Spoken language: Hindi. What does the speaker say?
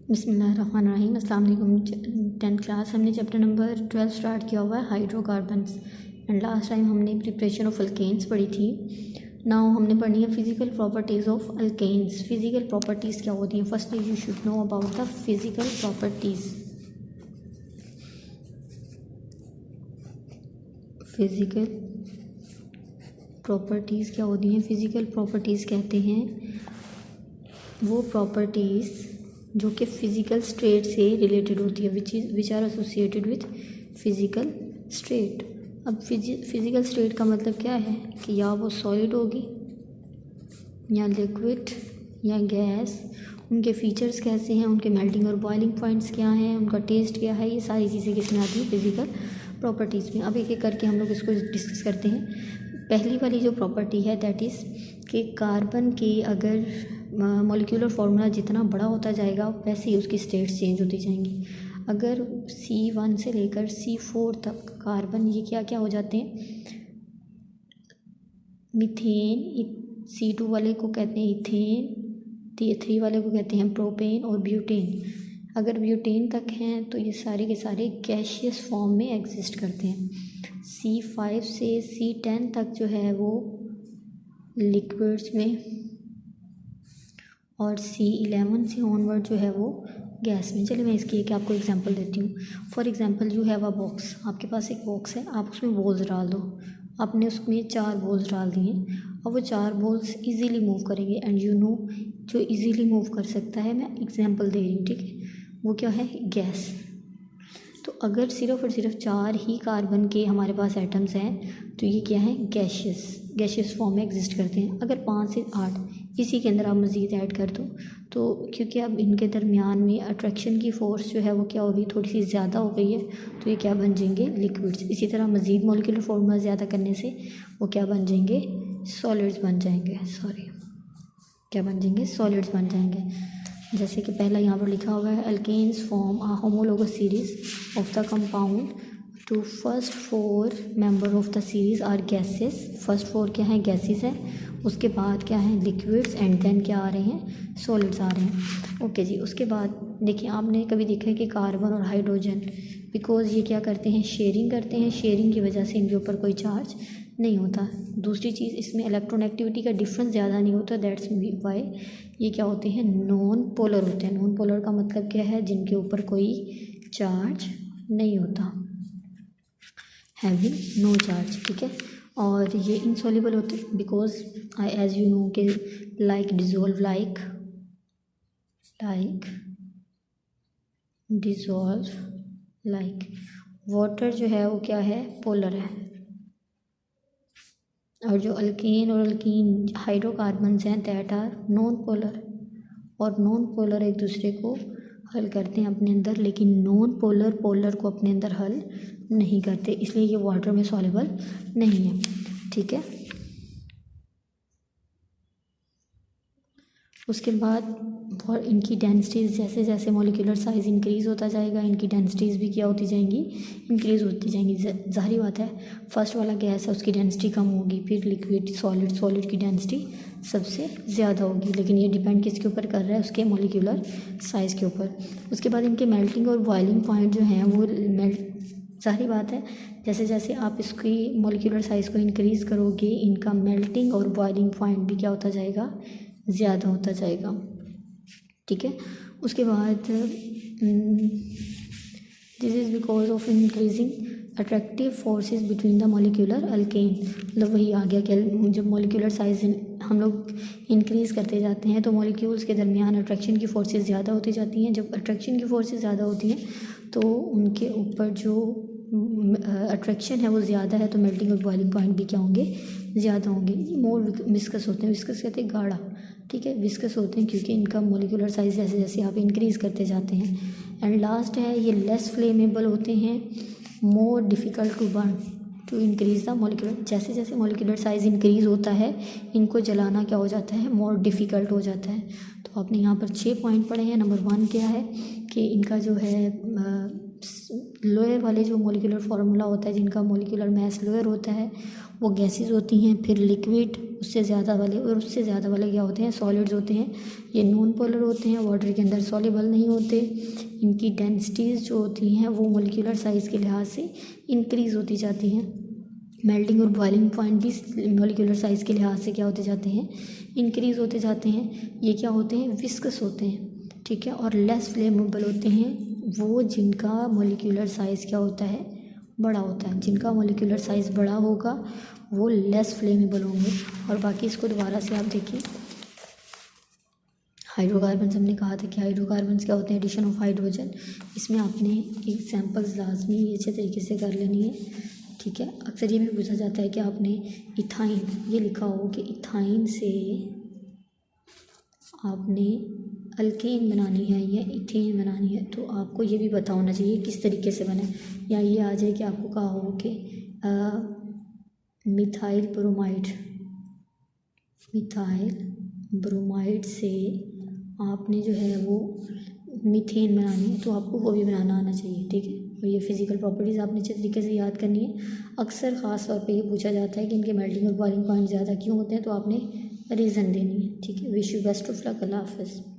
बिस्मिल्लाहिर्रहमानिर्रहीम। अस्सलाम वालेकुम। 10th क्लास हमने चैप्टर नंबर 12 स्टार्ट किया हुआ है हाइड्रोकार्बन्स एंड लास्ट टाइम हमने प्रिपरेशन ऑफ अल्केन्स पढ़ी थी। नाउ हमने पढ़नी है physical properties of alkenes. Physical properties क्या होती हैं? Firstly you should know about the physical properties. Physical properties क्या होती हैं? फिजिकल प्रॉपर्टीज़ कहते हैं वो प्रॉपर्टीज़ जो कि फ़िज़िकल स्टेट से रिलेटेड होती है, which are associated with physical state. अब फ़िज़िकल स्टेट का मतलब क्या है कि या वो सॉलिड होगी या लिक्विड या गैस, उनके फीचर्स कैसे हैं, उनके मेल्टिंग और बॉइलिंग पॉइंट्स क्या हैं, उनका टेस्ट क्या है, ये सारी चीज़ें किसमें आती हैं? फ़िज़िकल प्रॉपर्टीज़ में। अब एक एक करके हम लोग इसको डिस्कस करते हैं। पहली वाली जो प्रॉपर्टी है दैट इज़ कि कार्बन की अगर मॉलिक्यूलर फार्मूला जितना बड़ा होता जाएगा वैसे ही उसकी स्टेट्स चेंज होती जाएंगी। अगर C1 से लेकर C4 तक कार्बन ये क्या क्या हो जाते हैं? मीथेन, C2 वाले को कहते हैं इथेन, T3 वाले को कहते हैं प्रोपेन और ब्यूटेन। अगर ब्यूटेन तक हैं तो ये सारे के सारे गैशियस फॉर्म में एग्जिस्ट करते हैं। C5 से C10 तक जो है वो लिक्विड्स में और C11 से ऑनवर्ड जो है वो गैस में। चलिए मैं इसकी एक आपको एग्जांपल देती हूँ। For example you have a box, आपके पास एक बॉक्स है, आप उसमें बॉल्स डाल दो। आपने उसमें 4 बॉल्स डाल दिए और वो 4 बॉल्स इजीली मूव करेंगे एंड यू नो जो इजीली मूव कर सकता है, मैं एग्जांपल दे रही हूँ, ठीक है, वो क्या है? गैस। तो अगर सिर्फ और सिर्फ 4 ही कार्बन के हमारे पास एटम्स हैं तो ये क्या है? गैशियस फॉर्म में एग्जिस्ट करते हैं। अगर 5 से 8 इसी के अंदर आप मज़ीद ऐड कर दो तो क्योंकि अब इनके दरमियान में अट्रैक्शन की फ़ोर्स जो है वो क्या होगी? थोड़ी सी ज़्यादा हो गई है, तो ये क्या बन जाएंगे? लिक्विड्स। इसी तरह मज़ीद मॉलिक्यूलर फार्मूला ज़्यादा करने से वो क्या बन जाएंगे? सॉलिड्स बन जाएंगे। क्या बन जाएंगे? सॉलिड्स बन जाएंगे। जैसे कि पहला यहाँ पर लिखा हुआ है alkenes form a homologous series of the compound to first 4 member of the series are gases. First 4 क्या है? गैसेस है। उसके बाद क्या है? लिक्विड्स एंड देन क्या आ रहे हैं? सॉलिड्स आ रहे हैं। ओके जी। उसके बाद देखिए, आपने कभी देखा है कि कार्बन और हाइड्रोजन बिकॉज ये क्या करते हैं? शेयरिंग करते हैं। शेयरिंग की वजह से इनके ऊपर कोई चार्ज नहीं होता। दूसरी चीज़, इसमें इलेक्ट्रॉन एक्टिविटी का डिफरेंस ज़्यादा नहीं होता, दैट्स वाई ये क्या होते हैं? नॉन पोलर होते हैं। नॉन पोलर का मतलब क्या है? जिनके ऊपर कोई चार्ज नहीं होता, हैविंग नो चार्ज, ठीक है। और ये इनसॉल्युबल होते हैं बिकॉज एज यू नो के लाइक डिजोल्व लाइक वाटर जो है वो क्या है? पोलर है। और जो अल्कीन और अल्कीन हाइड्रोकार्बन्स हैं दैट आर नॉन पोलर, और नॉन पोलर एक दूसरे को हल करते हैं अपने अंदर, लेकिन नॉन पोलर पोलर को अपने अंदर हल नहीं करते, इसलिए ये वाटर में सॉल्युबल नहीं है, ठीक है। उसके बाद और इनकी डेंसिटीज़, जैसे जैसे मॉलिक्यूलर साइज़ इंक्रीज़ होता जाएगा इनकी डेंसिटीज़ भी क्या होती जाएंगी? इंक्रीज़ होती जाएंगी। ज़ाहिर बात है, फर्स्ट वाला गैस है उसकी डेंसिटी कम होगी, फिर लिक्विड, सॉलिड की डेंसिटी सबसे ज़्यादा होगी, लेकिन ये डिपेंड किसके ऊपर कर रहा है? उसके मॉलिक्यूलर साइज़ के ऊपर। उसके बाद इनके मेल्टिंग और बॉइलिंग पॉइंट जो हैं वो ज़ाहिर बात है, जैसे जैसे आप इसकी मॉलिक्यूलर साइज़ को इंक्रीज़ करोगे इनका मेल्टिंग और बॉइलिंग पॉइंट भी क्या होता जाएगा? ज़्यादा होता जाएगा, ठीक है। उसके बाद this is because of increasing attractive forces between the molecular alkane. मतलब वही आ गया कि जब मॉलिक्यूलर साइज हम लोग इंक्रीज़ करते जाते हैं तो मॉलिक्यूल्स के दरमियान अट्रैक्शन की फोर्सेस ज़्यादा होती जाती हैं। जब अट्रैक्शन की फोर्सेस ज़्यादा होती हैं तो उनके ऊपर जो अट्रैक्शन है वो ज़्यादा है, तो मेल्टिंग और बॉइलिंग पॉइंट भी क्या होंगे? ज़्यादा होंगे। मोर विस्कस होते हैं। विस्कस कहते हैं गाढ़ा, ठीक है। विस्कस होते हैं क्योंकि इनका मॉलिक्यूलर साइज जैसे जैसे आप इंक्रीज़ करते जाते हैं। एंड लास्ट है ये लेस फ्लेमेबल होते हैं, more difficult to burn to increase the molecular. जैसे जैसे मॉलिक्यूलर साइज इंक्रीज़ होता है इनको जलाना क्या हो जाता है? मोर डिफ़िकल्ट हो जाता है। तो आपने यहाँ पर 6 पॉइंट पढ़े हैं। नंबर 1 क्या है कि इनका जो है लोअर वाले जो मॉलिक्यूलर फार्मूला होता है, जिनका मॉलिक्यूलर मास लोअर होता है, वो गैसेस होती हैं, फिर लिक्विड, उससे ज़्यादा वाले, और उससे ज़्यादा वाले क्या होते हैं, सॉलिड्स होते हैं। ये नॉन पोलर होते हैं, वाटर के अंदर सॉल्युबल नहीं होते। इनकी डेंसिटीज़ जो होती हैं वो मोलिकुलर साइज़ के लिहाज से इंक्रीज़ होती जाती हैं। मेल्टिंग और बॉइलिंग पॉइंट भी मोलिकुलर साइज़ के लिहाज से क्या होते जाते हैं, इंक्रीज़ होते जाते हैं। ये क्या होते हैं, विस्कस होते हैं, ठीक है। और लेस फ्लेमेबल होते हैं वो जिनका मोलिकुलर साइज़ क्या होता है, बड़ा होता है। जिनका मोलिकुलर साइज़ बड़ा होगा वो लेस फ्लेमेबल होंगे। और बाकी इसको दोबारा से आप देखिए, हाइड्रोकार्बन्स हमने कहा था कि हाइड्रोकार्बन्स क्या होते हैं, एडिशन ऑफ हाइड्रोजन। इसमें आपने एग्जाम्पल्स लाजमी अच्छे तरीके से कर लेनी है, ठीक है। अक्सर ये भी पूछा जाता है कि आपने इथाइन, ये लिखा हो कि इथाइन से आपने अल्केन बनानी है या इथेन बनानी है, तो आपको ये भी पता होना चाहिए किस तरीके से बने। या ये आ जाए कि आपको कहा हो कि मिथाइल ब्रोमाइड से आपने जो है वो मीथेन बनानी है, तो आपको वो भी बनाना आना चाहिए, ठीक है। और ये फिजिकल प्रॉपर्टीज़ आपने अच्छे तरीके से याद करनी है। अक्सर ख़ास तौर पे ये पूछा जाता है कि इनके मेल्टिंग और बॉइलिंग पॉइंट ज़्यादा क्यों होते हैं, तो आपने रीज़न देनी है, ठीक है। Wish you best of luck, अल्लाह हाफ़िज़।